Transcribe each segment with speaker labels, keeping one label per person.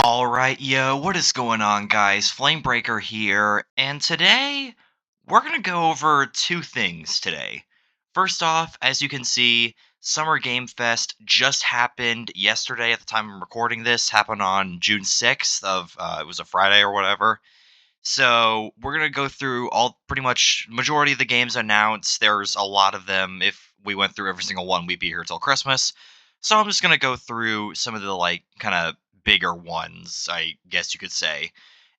Speaker 1: Alright, yo, what is going on, guys? Flamebreaker here, and today we're gonna go over two things today. First off, as you can see, Summer Game Fest just happened yesterday at the time I'm recording this, happened on June 6th it was a Friday or whatever. So we're gonna go through all pretty much majority of the games announced. There's a lot of them. If we went through every single one, we'd be here till Christmas. So I'm just gonna go through some of the kind of bigger ones, I guess you could say.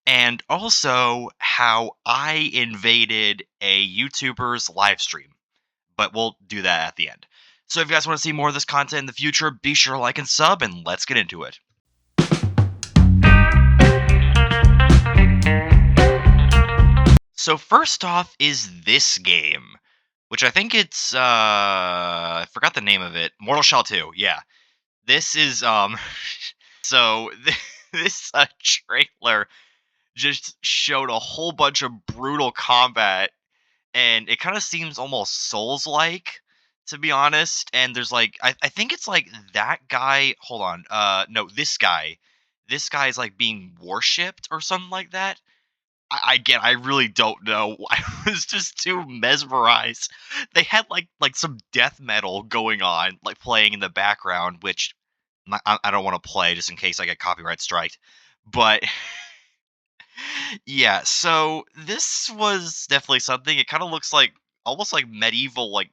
Speaker 1: And also how I invaded a YouTuber's live stream. But we'll do that at the end. So if you guys want to see more of this content in the future, be sure to like and sub, and let's get into it. So first off is this game, which I think it's I forgot the name of it. Mortal Shell 2. Yeah. This is so this trailer just showed a whole bunch of brutal combat, and it kind of seems almost Souls-like, to be honest. And there's I think it's like that guy, hold on. No, this guy. This guy is like being worshipped or something like that. I really don't know. I was just too mesmerized. They had like some death metal going on, like playing in the background, which I don't want to play just in case I get copyright striked. But yeah, so this was definitely something. It kind of looks like almost like medieval, like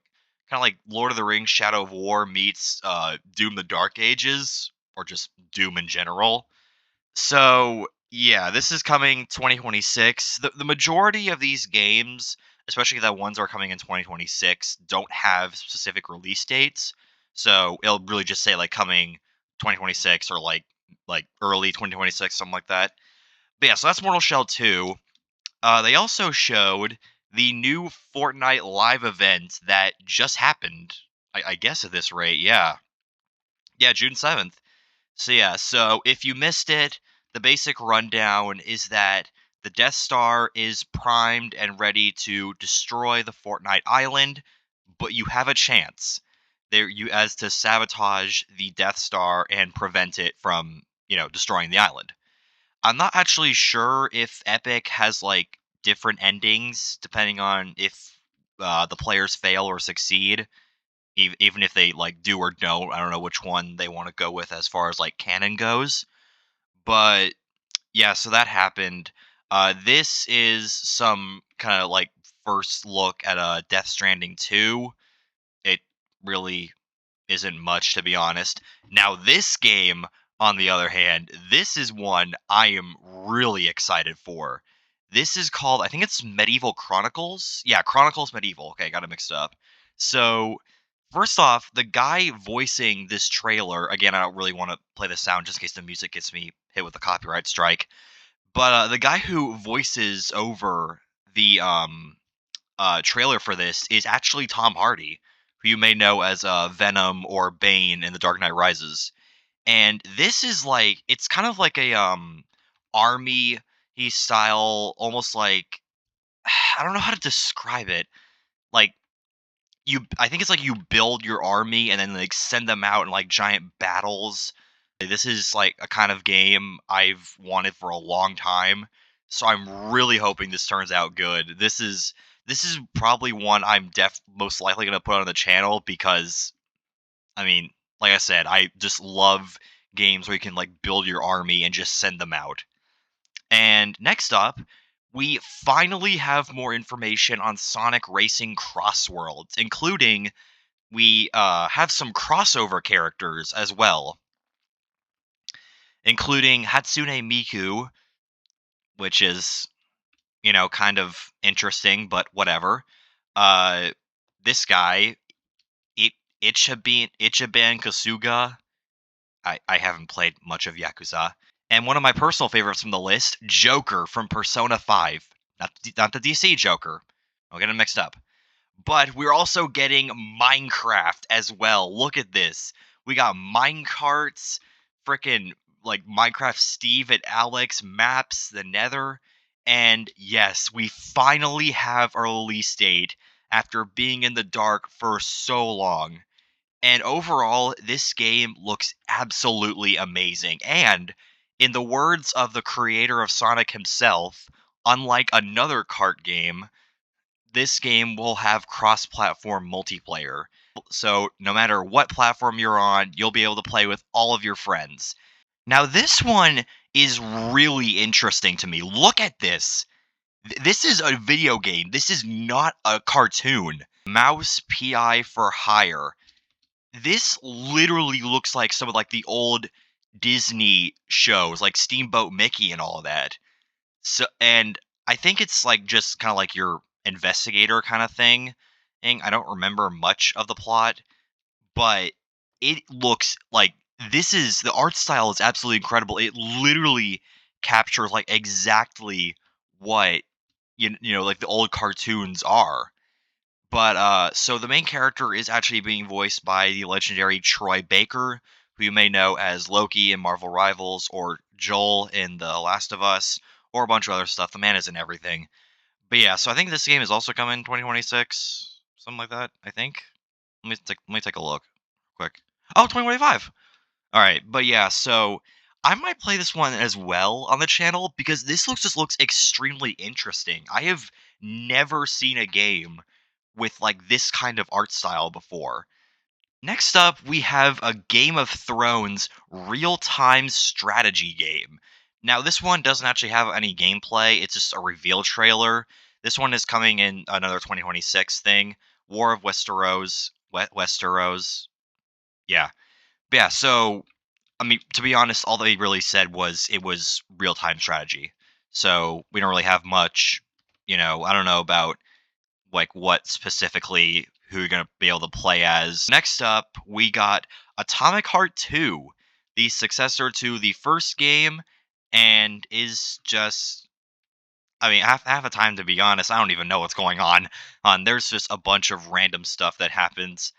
Speaker 1: kind of like Lord of the Rings, Shadow of War meets Doom: The Dark Ages, or just Doom in general. So, yeah, this is coming 2026. The majority of these games, especially the ones that are coming in 2026, don't have specific release dates. So, it'll really just say like coming 2026 or like early 2026, something like that. But yeah, so that's Mortal Shell 2. They also showed the new Fortnite live event that just happened. I guess at this rate, yeah. Yeah, June 7th. So yeah, so if you missed it, the basic rundown is that the Death Star is primed and ready to destroy the Fortnite island, but you have a chance there you as to sabotage the Death Star and prevent it from, destroying the island. I'm not actually sure if Epic has like different endings depending on if the players fail or succeed, even if they like do or don't. I don't know which one they want to go with as far as like canon goes. But yeah, so that happened. This is some kind of like first look at Death Stranding 2. It really isn't much, to be honest. Now this game, on the other hand, this is one I am really excited for. This is called, I think it's Medieval Chronicles. Yeah, Chronicles Medieval. Okay, got it mixed up. So first off, the guy voicing this trailer, again, I don't really want to play the sound just in case the music gets me hit with a copyright strike. But the guy who voices over the trailer for this is actually Tom Hardy, who you may know as Venom or Bane in The Dark Knight Rises. And this is like it's kind of like a army style, almost like I don't know how to describe it. Like I think it's like you build your army and then like send them out in like giant battles. This is like a kind of game I've wanted for a long time, so I'm really hoping this turns out good. This is probably one I'm most likely going to put on the channel because I mean, like I said, I just love games where you can like build your army and just send them out. And next up, we finally have more information on Sonic Racing Cross Worlds, including we have some crossover characters as well, including Hatsune Miku, which is, kind of interesting, but whatever. Uh, this guy, Ichiban Kasuga. I haven't played much of Yakuza. And one of my personal favorites from the list, Joker from Persona 5. Not the DC Joker. I'll get them mixed up. But we're also getting Minecraft as well. Look at this. We got minecarts, freaking like Minecraft Steve and Alex, maps, the Nether. And yes, we finally have our release date after being in the dark for so long. And overall, this game looks absolutely amazing. And In the words of the creator of Sonic himself, unlike another kart game, this game will have cross-platform multiplayer. So no matter what platform you're on, you'll be able to play with all of your friends. Now this one is really interesting to me. Look at this. This is a video game. This is not a cartoon. Mouse PI for hire. This literally looks like some of like the old Disney shows, like Steamboat Mickey and all of that. So, and I think it's like just kind of like your investigator kind of thing. And I don't remember much of the plot, but it looks like this is the art style is absolutely incredible. It literally captures like exactly what you know like the old cartoons are. But so the main character is actually being voiced by the legendary Troy Baker, who you may know as Loki in Marvel Rivals, or Joel in The Last of Us, or a bunch of other stuff. The man is in everything. But yeah, so I think this game is also coming in 2026, something like that. I think. Let me take a look, quick. Oh, 2025. All right, but yeah, so I might play this one as well on the channel because this looks extremely interesting. I have never seen a game with like this kind of art style before. Next up, we have a Game of Thrones real-time strategy game. Now, this one doesn't actually have any gameplay, it's just a reveal trailer. This one is coming in another 2026 thing. War of Westeros, Westeros. Yeah. But yeah, so I mean, to be honest, all they really said was it was real-time strategy. So, we don't really have much, I don't know about like what specifically who you're going to be able to play as. Next up, we got Atomic Heart 2, the successor to the first game, and is just. I mean, half the time, to be honest, I don't even know what's going on. There's just a bunch of random stuff that happens,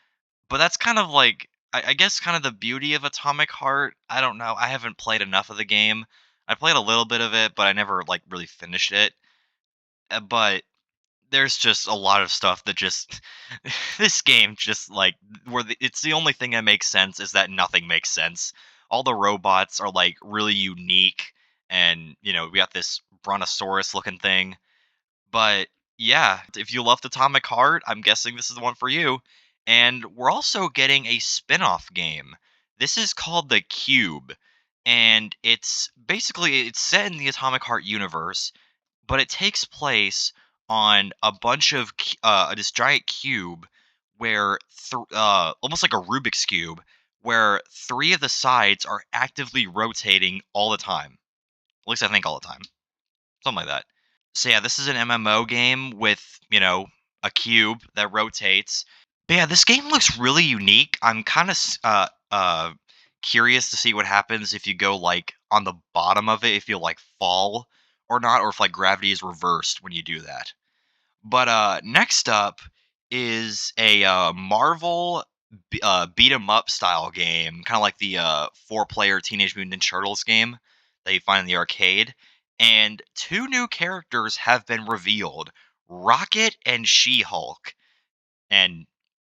Speaker 1: but that's kind of like, I guess, kind of the beauty of Atomic Heart. I don't know. I haven't played enough of the game. I played a little bit of it, but I never like really finished it. But there's just a lot of stuff that just this game just like it's the only thing that makes sense is that nothing makes sense. All the robots are like really unique, and we got this brontosaurus looking thing. But yeah, if you loved Atomic Heart, I'm guessing this is the one for you. And we're also getting a spin-off game. This is called The Cube, and it's set in the Atomic Heart universe, but it takes place on a bunch of this giant cube where almost like a Rubik's cube, where three of the sides are actively rotating all the time. At least I think all the time, something like that. So yeah, this is an MMO game with a cube that rotates. But yeah, this game looks really unique. I'm kind of curious to see what happens if you go like on the bottom of it, if you like fall or not, or if like gravity is reversed when you do that. But next up is a Marvel beat 'em up style game, kind of like the four-player Teenage Mutant Ninja Turtles game that you find in the arcade. And two new characters have been revealed: Rocket and She-Hulk. And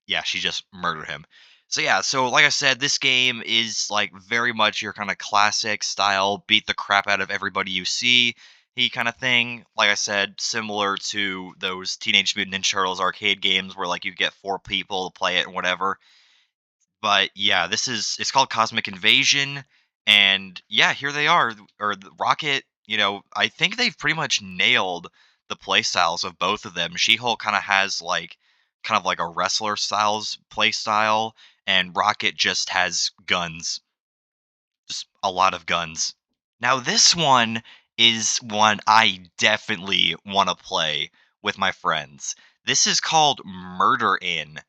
Speaker 1: yeah, she just murdered him. So yeah, so like I said, this game is like very much your kind of classic style, beat the crap out of everybody you see, he kind of thing. Like I said, similar to those Teenage Mutant Ninja Turtles arcade games where like you get four people to play it and whatever. But yeah, it's called Cosmic Invasion, and yeah, here they are. Or the Rocket, I think they've pretty much nailed the play styles of both of them. She-Hulk kind of has like kind of like a wrestler styles play style, and Rocket just has guns, just a lot of guns. Now this one is one I definitely want to play with my friends. This is called Murder In,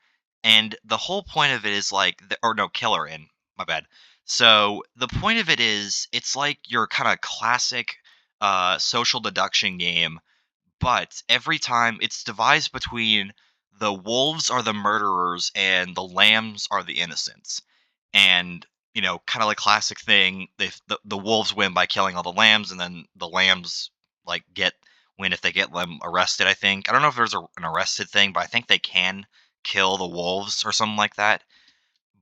Speaker 1: and the whole point of it is like, or no, Killer In. My bad. So the point of it is, it's like your kind of classic social deduction game, but every time it's devised between the wolves are the murderers and the lambs are the innocents. And, kind of like classic thing, if the wolves win by killing all the lambs, and then the lambs like win if they get them arrested, I think. I don't know if there's an arrested thing, but I think they can kill the wolves or something like that.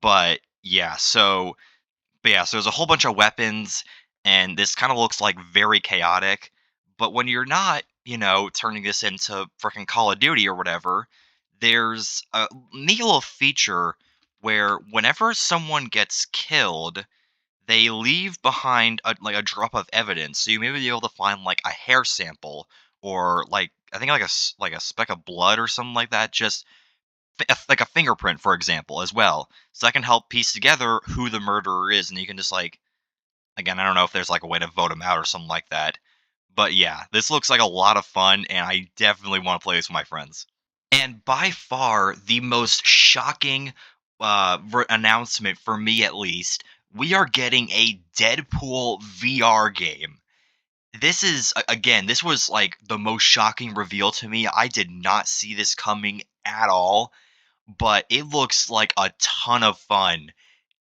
Speaker 1: But yeah, so there's a whole bunch of weapons, and this kind of looks like very chaotic. But when you're not, turning this into freaking Call of Duty or whatever, there's a neat little feature where whenever someone gets killed, they leave behind like a drop of evidence. So you may be able to find like a hair sample or like I think like like a speck of blood or something like that. Just like a fingerprint, for example, as well. So that can help piece together who the murderer is, and you can just like again, I don't know if there's like a way to vote him out or something like that. But yeah, this looks like a lot of fun, and I definitely want to play this with my friends. And by far the most shocking announcement for me, at least, we are getting a Deadpool VR game. This is again, this was like the most shocking reveal to me. I did not see this coming at all, but it looks like a ton of fun.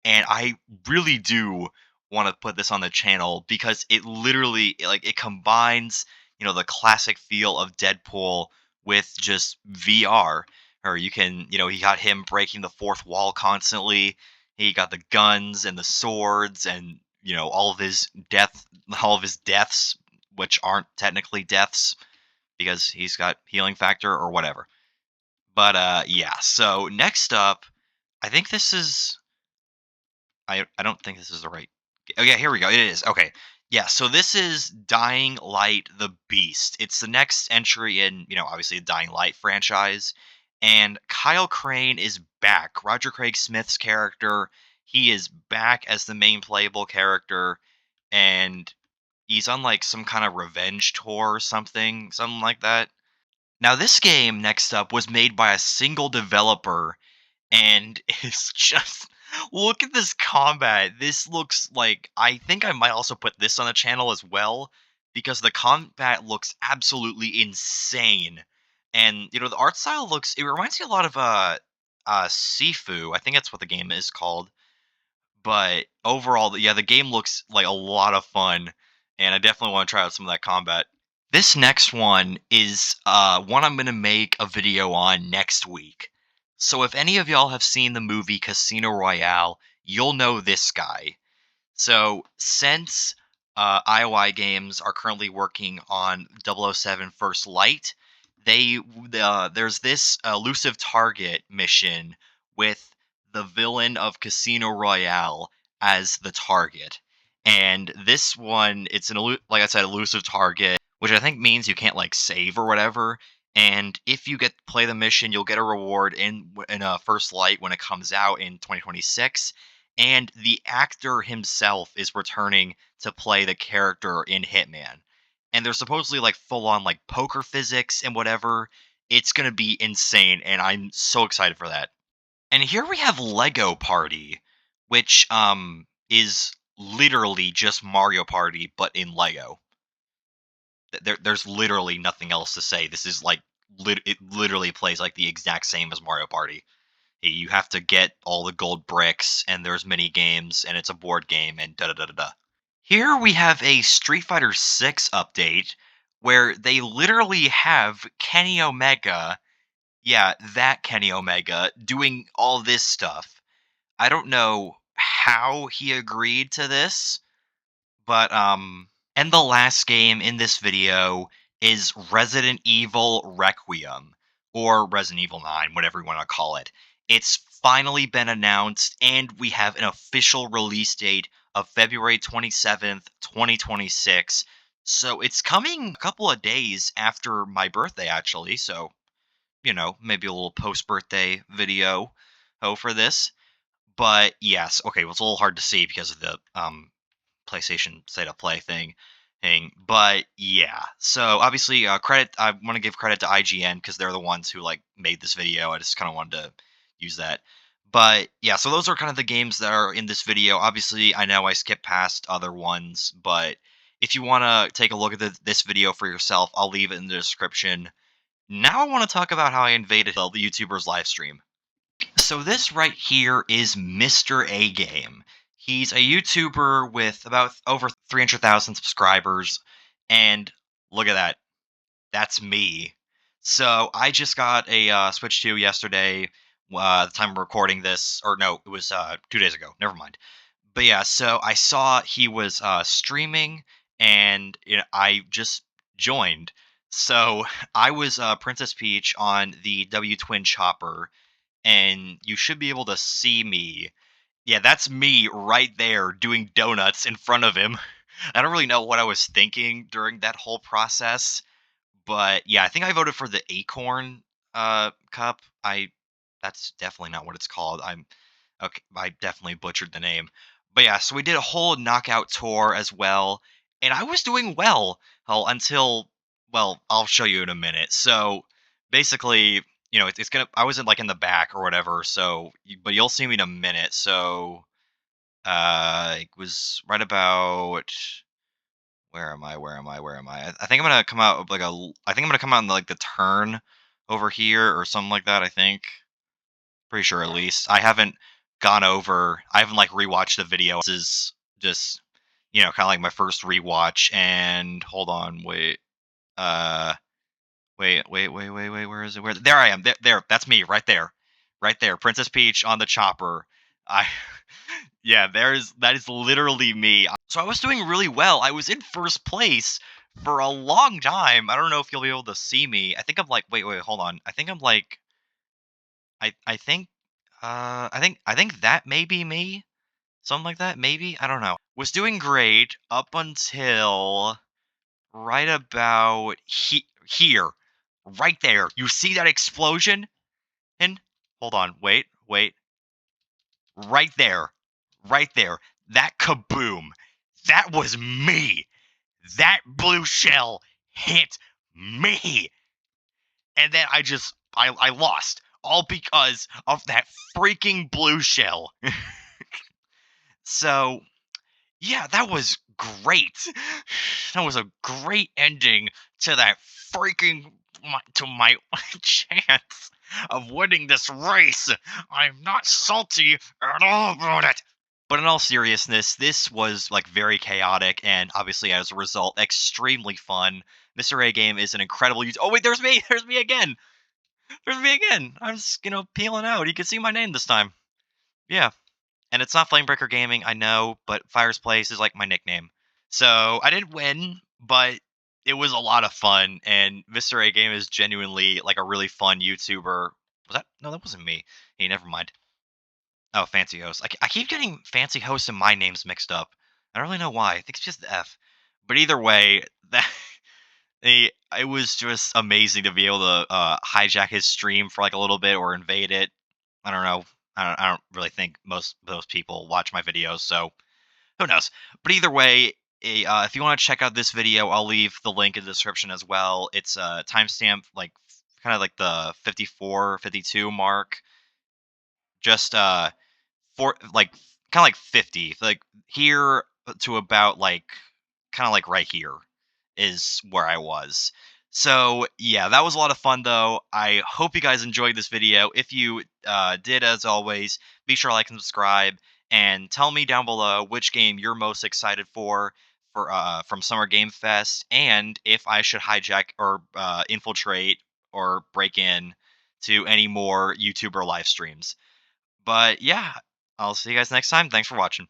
Speaker 1: And I really do want to put this on the channel because it literally like it combines, the classic feel of Deadpool with just VR. Or you can, he got him breaking the fourth wall constantly. He got the guns and the swords and, all of his deaths, which aren't technically deaths because he's got healing factor or whatever. But yeah, so next up, I think this is I don't think this is the right. Oh yeah, here we go. It is. Okay. Yeah, so this is Dying Light the Beast. It's the next entry in, obviously the Dying Light franchise. And Kyle Crane is back. Roger Craig Smith's character, he is back as the main playable character and he's on like some kind of revenge tour or something like that. Now this game next up was made by a single developer and it's just look at this combat. This looks like I think I might also put this on the channel as well because the combat looks absolutely insane. And the art style looks it reminds me a lot of Sifu. I think that's what the game is called. But overall, yeah, the game looks like a lot of fun and I definitely want to try out some of that combat. This next one is one I'm going to make a video on next week. So if any of y'all have seen the movie Casino Royale, you'll know this guy. So since IOI Games are currently working on 007 First Light, there's this elusive target mission with the villain of Casino Royale as the target. And this one, it's like I said, elusive target, which I think means you can't like save or whatever. And if you get to play the mission, you'll get a reward in First Light when it comes out in 2026 and the actor himself is returning to play the character in Hitman. And there's supposedly like full on like poker physics and whatever. It's going to be insane and I'm so excited for that. And here we have Lego Party, which is literally just Mario Party but in Lego. There's literally nothing else to say. This is like it literally plays like the exact same as Mario Party. You have to get all the gold bricks, and there's mini games, and it's a board game, and da da da da da. Here we have a Street Fighter 6 update where they literally have Kenny Omega, yeah, that Kenny Omega, doing all this stuff. I don't know how he agreed to this, but and the last game in this video is Resident Evil Requiem or Resident Evil 9, whatever you want to call it. It's finally been announced and we have an official release date of February 27th, 2026. So it's coming a couple of days after my birthday actually, so maybe a little post-birthday video for this. But yes, okay, well, it's a little hard to see because of the PlayStation State of Play thing. But yeah, so obviously, credit. I want to give credit to IGN because they're the ones who like made this video. I just kind of wanted to use that. But yeah, so those are kind of the games that are in this video. Obviously, I know I skipped past other ones, but if you want to take a look at this video for yourself, I'll leave it in the description. Now I want to talk about how I invaded the YouTuber's live stream. So this right here is Mr. A Game. He's a YouTuber with about over 300,000 subscribers, and look at that. That's me. So I just got a Switch 2 yesterday. The time of recording this, or no, it was 2 days ago. Never mind. But yeah, so I saw he was streaming, and I just joined. So I was Princess Peach on the W Twin Chopper, and you should be able to see me. Yeah, that's me right there doing donuts in front of him. I don't really know what I was thinking during that whole process, but yeah, I think I voted for the Acorn cup. I That's definitely not what it's called. I'm okay. I definitely butchered the name. But yeah, so we did a whole knockout tour as well, and I was doing well until, well, I'll show you in a minute. So basically, it's gonna. I was in like in the back or whatever. So, but you'll see me in a minute. So, it was right about. Where am I? Where am I? Where am I? I think I'm gonna come out of like I think I'm gonna come out in like the turn over here or something like that. I think. Pretty sure at least. I haven't gone over. I haven't like rewatched the video. This is just kind of like my first rewatch. And hold on, wait. Uh, wait. Where is it? Where? There I am. There. That's me right there, right there. Princess Peach on the chopper. I. Yeah, that is literally me. So I was doing really well. I was in first place for a long time. I don't know if you'll be able to see me. I think I'm like wait, hold on. I think I'm like I think I think that may be me. Something like that, maybe. I don't know. Was doing great up until right about here. Right there. You see that explosion? And hold on, wait. Right there. Right there. That kaboom. That was me. That blue shell hit me. And then I lost all because of that freaking blue shell. So, yeah, that was great. That was a great ending to that freaking to my chance of winning this race. I'm not salty at all about it. But in all seriousness, this was like very chaotic and obviously as a result extremely fun. Mr. A Game is an incredible Oh wait, there's me. There's me again. There's me again. I'm just, peeling out. You can see my name this time. Yeah. And it's not Flamebreaker Gaming, I know, but Fire's Place is like my nickname. So I didn't win, but it was a lot of fun. And Mr. A Game is genuinely like a really fun YouTuber. Was that? No, that wasn't me. Hey, never mind. Oh, Fancy Host. I keep getting Fancy Host and my names mixed up. I don't really know why. I think it's just the F. But either way, that it was just amazing to be able to hijack his stream for like a little bit or invade it. I don't know. I don't really think most of those people watch my videos, so who knows? But either way, if you want to check out this video, I'll leave the link in the description as well. It's timestamp like kind of like the 54, 52 mark. Just for like kind of like 50, like here to about like kind of like right here is where I was. So yeah, that was a lot of fun though. I hope you guys enjoyed this video. If you did, as always, be sure to like and subscribe, and tell me down below which game you're most excited for from Summer Game Fest, and if I should hijack or infiltrate or break in to any more YouTuber live streams. But yeah, I'll see you guys next time. Thanks for watching.